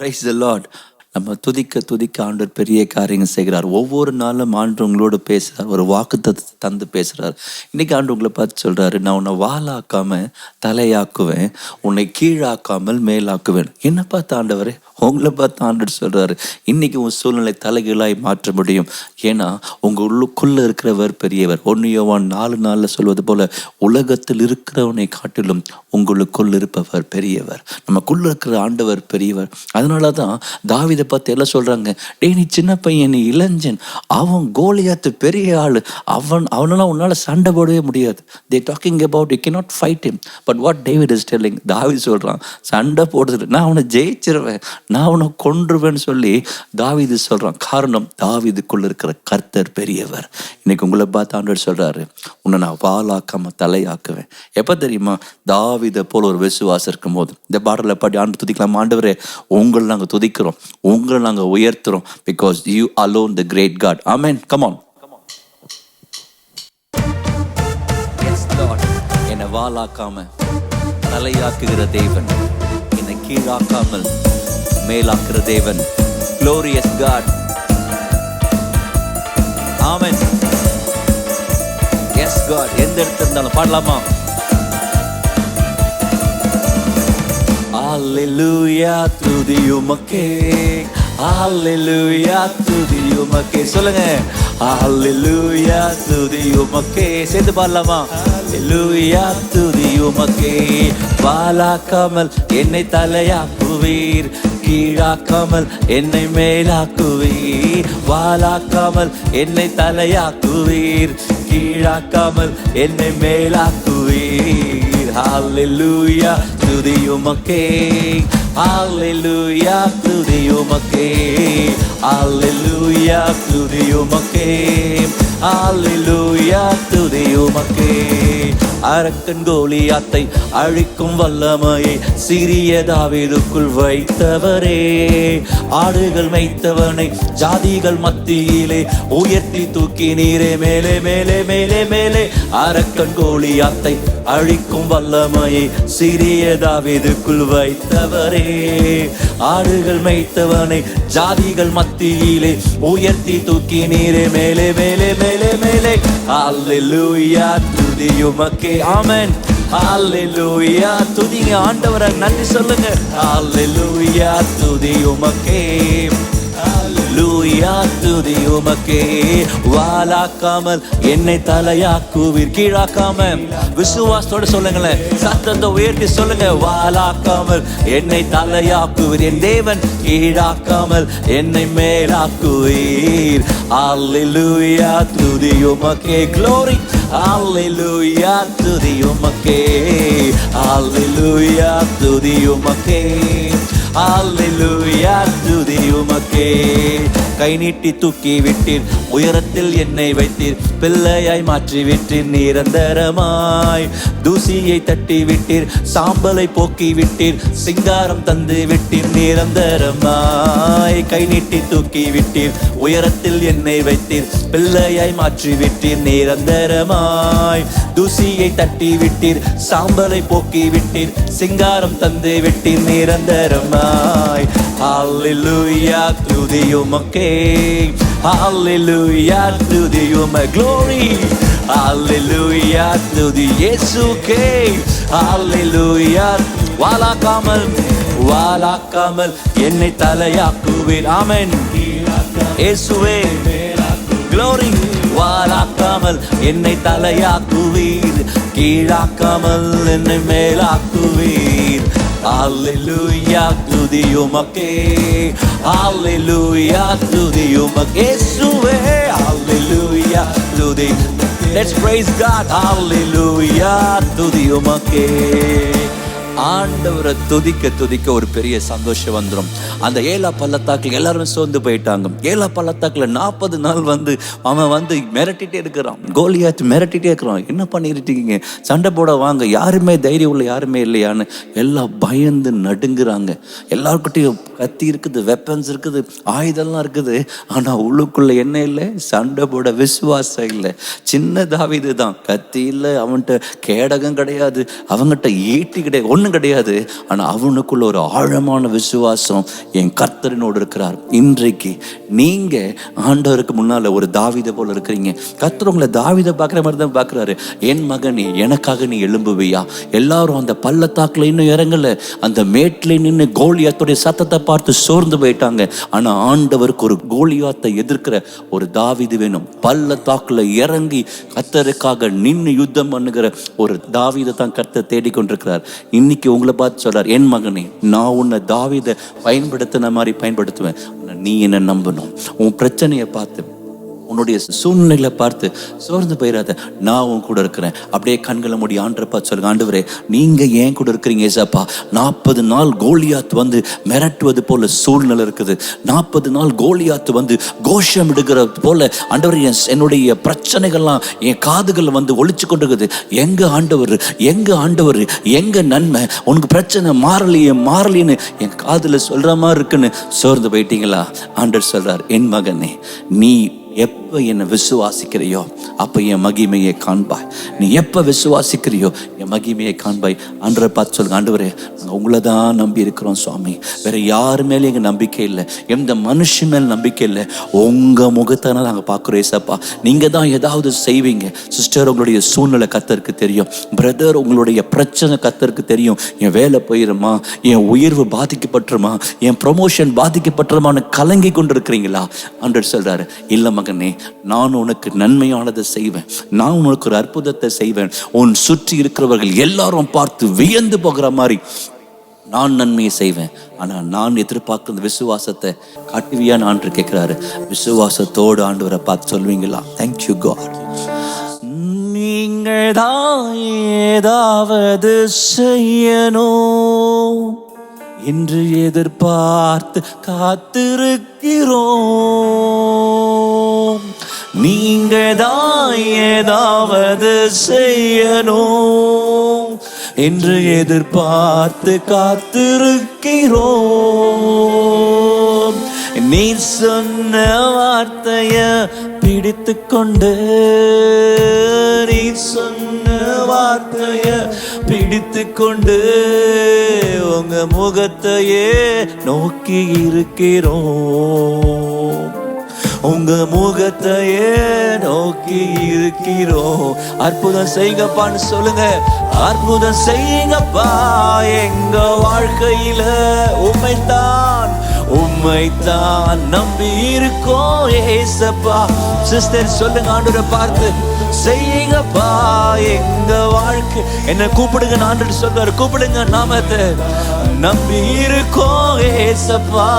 Praise the Lord. நம்ம துதிக்க துதிக்க ஆண்டவர் பெரிய காரியங்கள் செய்கிறார். ஒவ்வொரு நாளும் ஆண்டு உங்களோடு பேசுகிறார், ஒரு வாக்குத்தத்தத்தை தந்து பேசுகிறார். இன்னைக்கு ஆண்டு உங்களை பார்த்து சொல்கிறாரு, நான் உன்னை வாலாக்காம தலையாக்குவேன், உன்னை கீழாக்காமல் மேலாக்குவேன். என்ன பார்த்து ஆண்டவரே? உங்களை பார்த்து ஆண்டவர் சொல்கிறாரு, இன்னைக்கு உன் சூழ்நிலை தலைகீழாய் மாற்ற முடியும். ஏன்னா உங்கள் உள்ளுக்குள்ளே இருக்கிறவர் பெரியவர். 1 யோவான் 4:4 சொல்வது போல, உலகத்தில் இருக்கிறவனை காட்டிலும் உங்களுக்குள் இருப்பவர் பெரியவர். நமக்குள்ள இருக்கிற ஆண்டவர் பெரியவர். அதனால தான் தாவீதை பார்த்து எல்லாம் சொல்றாங்க, டேய் நீ சின்ன பையன், நீ இளைஞன், அவன் கோலியாத்து பெரிய ஆளு, அவனெல்லாம் உன்னால சண்டை போடவே முடியாது. they talking about you cannot fight him, but what David is telling, தாவீது சொல்றான், சண்டை போடுறது நான் அவனை ஜெயிச்சிருவேன், நான் அவனை கொன்றுவேன்னு சொல்லி தாவீது சொல்றான். காரணம், தாவீதுக்குள்ள இருக்கிற கர்த்தர் பெரியவர். இன்னைக்கு உங்களை பார்த்து ஆண்டவர் சொல்றாரு, உன்னை நான் வாலாக்காம தலையாக்குவேன். எப்ப தெரியுமா? தாவீதை போல ஒரு விசுவாசம் இருக்கும் போது. இந்த பாடலை பாடி ஆண்டு துதிக்கலாம். ஆண்டவரே, உங்களை நாங்கள் துதிக்கிறோம், உங்களை நாங்கள் உயர்த்துறோம், because you alone the great God. Amen. Come on. Yes Lord. என்னை வாலாக்காம தலையாக்குகிற தேவன், என்னை கீழாக்காமல் மேலாக்குற தேவன். Glorious God. Amen. Yes God. எந்த இடத்துல இருந்தாலும் பாடலாமா? Hallelujah துதி உமக்கே, Hallelujah துதி உமக்கே. சொல்லுங்க, Hallelujah துதி உமக்கே. சேர்ந்து பாடலாமா? Hallelujah துதி உமக்கே. வாலாக்காமல் என்னை தலையாக்குவீர், கீழாக்காமல் என்னை மேலாக்குவீர். வாலாக்காமல் என்னை தலையாக்குவீர், கீழாக்காமல் என்னை மேலாக்குவீர். Hallelujah துதி உமக்கே, Hallelujah துதி உமக்கே, Hallelujah துதி உமக்கே, Hallelujah துதி உமக்கே. அரக்கன் கோலியாத்தை அழிக்கும் வல்லமையை சிறிய தாவீதுக்குள் வைத்தவரே, ஆடுகள் மேய்த்தவனை ஜாதிகள் மத்தியிலே உயர்த்தி தூக்கி நீரே மேலே மேலே மேலே மேலே. அரக்கன் கோலியாத்தை அழிக்கும் வல்லமையை சிறிய தாவீதுக்குள் வைத்தவரே, ஆடுகள் மேய்த்தவனை ஜாதிகள் மத்தியிலே உயர்த்தி தூக்கி நீரே மேலே மேலே மேலே மேலே. Hallelujah துதி உமக்கே. ஆமென். Hallelujah துதிங்க ஆண்டவரை, நன்றி சொல்லுங்க. Hallelujah துதி உமக்கே, Hallelujah துதி உமக்கே. வாலாக்காமல் என்னை தலையாக்குவீர், கீழாக்காம. விசுவாசத்தோட சொல்லுங்களேன், சத்தத்தை உயர்த்தி சொல்லுங்க. வாலாக்காமல் என்னை தலையாக்குவீர், என் தேவன் கீழாக்காமல் என்னை மேலாக்குவீர். Hallelujah துதி உமக்கே. Glory. Hallelujah துதி உமக்கே, Hallelujah துதி உமக்கே, Hallelujah துதி உமக்கே. கை நீட்டி தூக்கி விட்டீர், உயரத்தில் என்னை வைத்தீர், பிள்ளையாய் மாற்றி விட்டீர் நிரந்தரமாய். தூசியை தட்டி விட்டீர், சாம்பலை போக்கி விட்டீர், சிங்காரம் தந்து விட்டீர் நிரந்தரமாய். கை நீட்டி தூக்கி விட்டீர், உயரத்தில் என்னை வைத்தீர், பிள்ளையாய் மாற்றி விட்டீர் நிரந்தரமாய். தூசியை தட்டி விட்டீர், சாம்பலை போக்கி விட்டீர், சிங்காரம் தந்து விட்டீர் நிரந்தரமாய். Hallelujah துதி உமக்கே, Hallelujah துதி உமக்கே. Glory. Hallelujah துதி இயேசுக்கே, Hallelujah. வாலாக்காமல் வாலாக்காமல் என்னை தலையாக்குவீர். ஆமென். இயேசுவே. Glory. வாலாக்காமல் என்னை தலையாக்குவீர், கீழாக்காமல் என்னை மேலாக்குவீர். Hallelujah துதி உமக்கே, Hallelujah துதி உமக்கே. இயேசுவே. Hallelujah துதி. Let's praise God. Hallelujah துதி உமக்கே. ஆண்டவரை துதிக்க துதிக்க ஒரு பெரிய சந்தோஷம் வந்துடும். அந்த ஏலா பள்ளத்தாக்கில் எல்லாருமே சோர்ந்து போயிட்டாங்க. ஏலா பள்ளத்தாக்கில் 40 நாள் அவன் மிரட்டிட்டே இருக்கிறான். கோலியாத் மிரட்டிட்டே இருக்கிறான். என்ன பண்ணிருக்கீங்க, சண்டை போட வாங்க, யாருமே தைரியம் உள்ள யாருமே இல்லையான்னு எல்லாம் பயந்து நடுங்குறாங்க. எல்லாருக்கிட்டையும் கத்தி இருக்குது, வெப்பன்ஸ் இருக்குது, ஆயுதம்லாம் இருக்குது. ஆனால் உள்ளுக்குள்ள என்ன இல்லை? சண்டை போட விசுவாசம் இல்லை. சின்ன தாவீது தான், கத்தி இல்லை, அவன்கிட்ட கேடகம் கிடையாது, அவங்ககிட்ட ஈட்டி கிடையாது, ஒன்றும் ஒன்றும் கிடையாது. ஆனால் அவனுக்குள்ள ஒரு ஆழமான விசுவாசம், என் கர்த்தரினோடு இருக்கிறார். இன்றைக்கு நீங்க ஆண்டவருக்கு முன்னால ஒரு தாவீதை போல இருக்கிறீங்க. கர்த்தர் உங்களை தாவீதை பார்க்குற மாதிரி தான் பார்க்குறாரு. என் மகனே, எனக்காக நீ எழும்புவியா? எல்லாரும் அந்த பள்ளத்தாக்குல இன்னும் இறங்கல, அந்த மேட்டில் நின்று கோலியாத்துடைய சத்தத்தை பார்த்து சோர்ந்து போயிட்டாங்க. ஆனா ஆண்டவருக்கு ஒரு கோலியாத்தை எதிர்க்கிற ஒரு தாவீது வேணும். பள்ளத்தாக்குல இறங்கி கர்த்தருக்காக நின்று யுத்தம் பண்ணுகிற ஒரு தாவீதை தான் கர்த்தர் தேடிக்கொண்டிருக்கிறார். இன்னைக்கு உங்களை பார்த்து சொல்றார், என் மகனே, நான் உன்னை தாவீதை பயன்படுத்தின மாதிரி பயன்படுத்துவேன். நீ என்ன நம்பணும். உன் பிரச்சனையை பார்த்து, உன்னுடைய சூழ்நிலைகளை பார்த்து சோர்ந்து போயிடாத. நான் உன் கூட இருக்கிறேன். அப்படியே கண்களை மூடி ஆண்டரை பார்த்து சொல்லுங்க, ஆண்டவரே, நீங்க ஏன் கூட இருக்கிறீங்க ஏசப்பா. 40 நாள் கோலியாத் வந்து மிரட்டுவது போல சூழ்நிலை இருக்குது. 40 நாள் கோலியாத் வந்து கோஷம் எடுக்கிறது போல ஆண்டவர் என்னுடைய பிரச்சனைகள்லாம் என் காதுகள் வந்து ஒழிச்சு கொண்டிருக்குது. எங்க ஆண்டவர், எங்க ஆண்டவர், எங்க நன்மை, உனக்கு பிரச்சனை மாறலைன்னு என் காதுல சொல்ற மாதிரி இருக்குன்னு சோர்ந்து போயிட்டீங்களா? ஆண்டவர் சொல்றார், என் மகனே, நீ எப்போ என்னை விசுவாசிக்கிறையோ அப்போ என் மகிமையை காண்பாய். நீ எப்போ விசுவாசிக்கிறியோ என் மகிமையை காண்பாய். ஆண்டவரை பார்த்து சொல்லுங்க, ஆண்டவரே, நாங்கள் உங்களை தான் நம்பி இருக்கிறோம் சுவாமி. வேற யார் மேலே எங்கள் நம்பிக்கை இல்லை, எந்த மனுஷன் மேலே நம்பிக்கை இல்லை. உங்கள் முகத்தை நாங்கள் பார்க்குறோம் ஏசப்பா. நீங்கள் தான் ஏதாவது செய்வீங்க. சிஸ்டர், உங்களுடைய சூழ்நிலை கர்த்தருக்கு தெரியும். பிரதர், உங்களுடைய பிரச்சனை கர்த்தருக்கு தெரியும். என் வேலை போயிருமா, என் உயர்வு பாதிக்கப்பட்டுருமா, என் ப்ரொமோஷன் பாதிக்கப்பட்டுருமான்னு கலங்கி கொண்டு இருக்கிறீங்களா? ஆண்டவர் சொல்றாரு, இல்லை மகனே, நான் உனக்கு நன்மையானதை செய்வேன். நான் உனக்கு ஒரு அற்புதத்தை செய்வேன். உன் சுற்றி இருக்கிறவர்கள் எல்லாரும் பார்த்து வியந்து போகிற மாதிரி நான் நன்மையை செய்வேன். ஆனால் நான் எதிர்பார்க்கிற விசுவாசத்தை காட்டுவியான்னு ஆண்டு கேட்கிறாரு. விசுவாசத்தோடு ஆண்டவரை பார்த்து சொல்வீங்களா? Thank you God. நீங்கள் தான் ஏதாவது செய்யணும் என்று எதிர்பார்த்து காத்திருக்கிறோம். நீங்க தான் ஏதாவது செய்யணும் என்று எதிர்பார்த்து காத்திருக்கிறோம். நீ சொன்ன வார்த்தைய பிடித்து கொண்டு, நீ சொன்ன வார்த்தைய பிடித்து கொண்டு உங்க முகத்தையே நோக்கி இருக்கிறோம். உங்க முகத்தையே நோக்கி இருக்கிறோம். அற்புதம் செய்யுங்கப்பான்னு சொல்லுங்க. அற்புதம் செய்யுங்கப்பா எங்க வாழ்க்கையில. உம்மைத்தான் நம்பி இருக்கோம் ஏசப்பா. சிஸ்டர் சொல்லுங்க, ஆண்டவரை பார்த்து செய்யுங்கப்பா எங்க வாழ்க்கை. என்ன கூப்பிடுங்க, ஆண்டவர் சொல்றாரு, கூப்பிடுங்க நாமத்தை. நம்பி இருக்கோம் ஏசப்பா,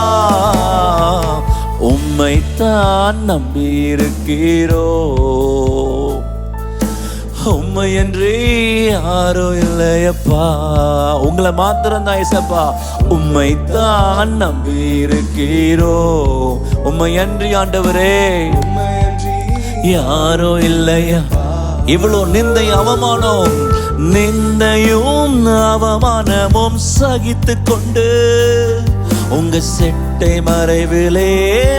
உம்மைத்தான் நம்பி இருக்கிறோம். உம்மை என்று யாரோ இல்லையப்பா, உங்களை மாத்திரம் தான் ஏசப்பா. உம்மைத்தான் நம்பி இருக்கிறோம். உம்மை அன்றி ஆண்டவரே யாரோ இல்லையா. இவ்வளோ நிந்தை அவமானம், நிந்தையும் அவமானமும் சகித்து கொண்டு உங்க செட்டை மறைவிலே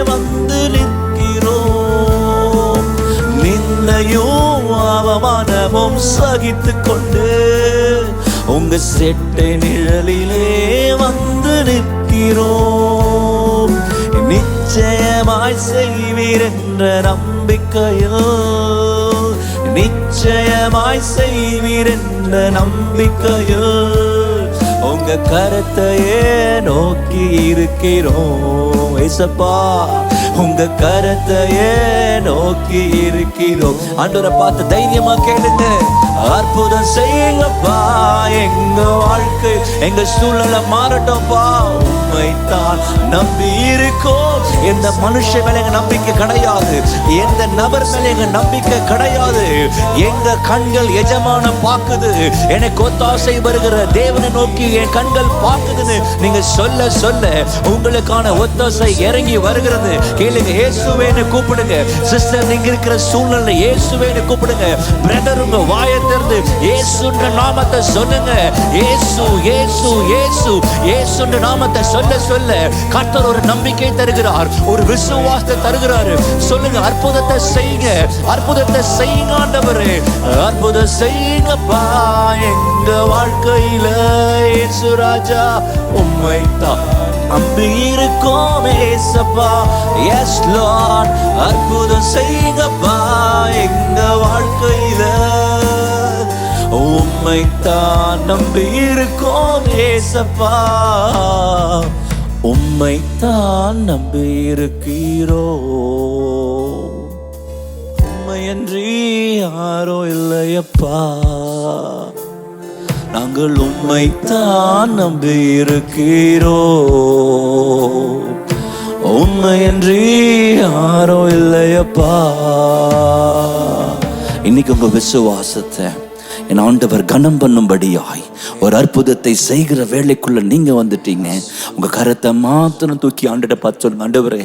வந்து நிற்கிறோம். நிந்தையும் அவமானமும் சகித்து கொண்டு உங்க செட்டை நிழலிலே வந்து நிற்கிறோம். நிச்சயமாய் செய்வீர் என்ற நம்பிக்கையில், நிச்சயமாய் செய்வீர் என்ற நம்பிக்கையில் உங்க கரத்தையே நோக்கி இருக்கிறோம் ஏசப்பா. உங்க கரத்தையே நோக்கி இருக்கிறோம். ஆண்டவரை பார்த்து தைரியமா கேளுங்க, அற்புதம் செய்யுங்கப்பா எங்க வாழ்க்கை, எங்க சூழ்நிலை மாறட்டும்பா. உம்மைத்தான் நம்பி இருக்கோம். எந்த மனுஷன் மேல எங்க நம்பிக்கை கிடையாது, எந்த நபர் மேல எங்க நம்பிக்கை கிடையாது. எங்க கண்கள் எஜமான பார்க்குது, எனக்கு ஒத்தாசை வருகிற தேவனை நோக்கி என் கண்கள் பார்க்குதுன்னு நீங்க சொல்ல சொல்ல உங்களுக்கான ஒத்தாசை இறங்கி வருகிறது. கேளுங்க, இயேசுவேன்னு கூப்பிடுங்க. சிஸ்டர், நீங்க இருக்கிற சூழ்நிலை இயேசுவேன்னு கூப்பிடுங்க. பிரதர், உங்க வாயை திறந்து இயேசுன்ற நாமத்தை சொல்லுங்க. இயேசு இயேசு இயேசு இயேசுன்ற நாமத்தை சொல்ல சொல்ல கர்த்தர் ஒரு நம்பிக்கை தருகிறார், ஒரு விசுவாசத்தை தருகிறாரு. சொல்லுங்க, அற்புதத்தை செய்யுங்க, அற்புதத்தை செய்யுங்க ஆண்டவரே, அற்புதம் செய்யுங்கப்பா எங்க வாழ்க்கையில. இயேசு ராஜா, உம்மைத்தான் நம்பி இருக்கோம் ஏசப்பா. எஸ் லார்ட், அற்புதம் செய்யுங்கப்பா எங்க வாழ்க்கையில. உம்மைத்தான் நம்பி இருக்கோம் ஏசப்பா, உம்மைத்தான் நம்பி இருக்கிறோ. உம்மையன்றி யாரோ இல்லையப்பா, நாங்கள் உம்மைத்தான் நம்பி இருக்கிறோ. உண்மையன்றி யாரோ இல்லையப்பா. இன்னைக்கு உங்க விசுவாசத்தை என் ஆண்டவர் கனம் பண்ணும்படியாய் ஒரு அற்புதத்தை செய்கிற வேலைக்குள்ள நீங்க வந்துட்டீங்க. உங்க கரத்தை மாத்திரம் தூக்கி ஆண்டவரை பார்த்து சொல்லுங்க, ஆண்டவரே,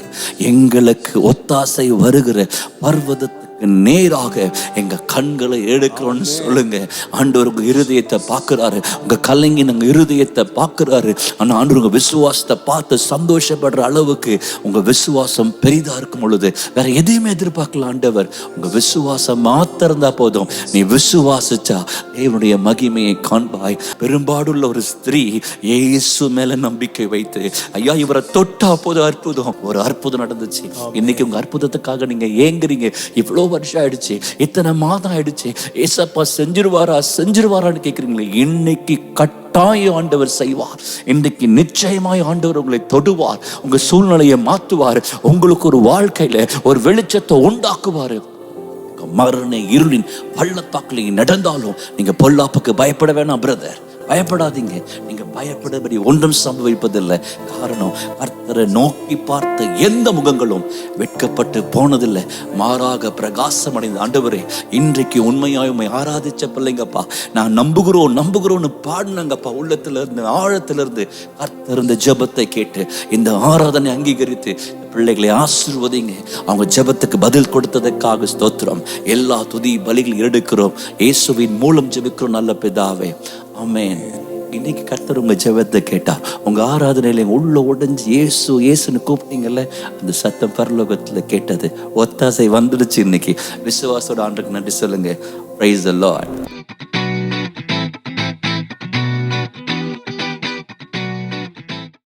எங்களுக்கு ஒத்தாசை வருகிற பர்வதத்தை நேராக எங்க கண்களை எடுக்கிறோம்னு சொல்லுங்க. ஆண்டவர் உங்க இருதயத்தை பார்க்கிறாரு, உங்க கலைஞன் உங்க இருதயத்தை பார்க்கிறாரு. ஆனா ஆண்டவர் உங்க விசுவாசத்தை பார்த்து சந்தோஷப்படுற அளவுக்கு உங்க விசுவாசம் பெரிதா இருக்கும் பொழுது வேற எதையுமே எதிர்பார்க்கல. ஆண்டவர் உங்க விசுவாசம் மாத்திரம் இருந்தா போதும். நீ விசுவாசிச்சா தேவனுடைய மகிமையை காண்பாய். பெரும்பாடுள்ள ஒரு ஸ்திரீ இயேசு மேல நம்பிக்கை வைத்து, ஐயா இவரை தொட்டா போது அற்புதம், ஒரு அற்புதம் நடந்துச்சு. இன்னைக்கு உங்க அற்புதத்துக்காக நீங்க ஏங்குறீங்க. இவ்வளவு வருஷம் ஆயிடுச்சு, இத்தனை மாதம் ஆயிடுச்சு, ஏசப்பா செஞ்சிருவாரான்னு கேட்குறீங்களே. இன்னைக்கு கட்டாயம் ஆண்டவர் செய்வார். இன்னைக்கு நிச்சயமாய் ஆண்டவர் உங்களை தொடுவார், உங்க சூழ்நிலையை மாற்றுவார், உங்களுக்கு ஒரு வாழ்க்கையில ஒரு வெளிச்சத்தை உண்டாக்குவார். மரண இருளின் பள்ளத்தாக்குல நடந்தாலும் நீங்க பொல்லாப்புக்கு பயப்பட வேணாம் பிரதர், பயப்படாதீங்க. நீங்க பயப்படும்படி ஒன்றும் சம்பவிப்பதில்லை. காரணம், கர்த்தரை நோக்கி பார்த்த எந்த முகங்களும் வெட்கப்பட்டு போனதில்லை, மாறாக பிரகாசம் அடைந்த. ஆண்டவரே, இன்றைக்கு உண்மையாய் உம்மை ஆராதிச்ச பிள்ளைங்கப்பா, நான் நம்புகிறோன்னு பாடினாங்கப்பா. உள்ளத்துல இருந்து ஆழத்திலிருந்து கர்த்தர் இந்த ஜெபத்தை கேட்டு இந்த ஆராதனை அங்கீகரித்து பிள்ளைகளை ஆசீர்வதிங்க. அவங்க ஜெபத்துக்கு பதில் கொடுத்ததற்காக ஸ்தோத்திரம். எல்லா துதி பலிகள் எடுக்கிறோம், இயேசுவின் மூலம் ஜெபிக்கிறோம் நல்ல பிதாவே, ஆமென். இன்னைக்கு கர்த்தர் உங்க ஜெபத்தை கேட்டார். உங்க ஆராதனையில உள்ள உடைஞ்சு இயேசு இயேசுன்னு கூப்பிட்டீங்கல்ல, அந்த சத்தம் பரலோகத்துல கேட்டது. ஒத்தாசை வந்துடுச்சு. இன்னைக்கு விசுவாசோட ஆண்டுக்கு நன்றி சொல்லுங்க. Praise the Lord.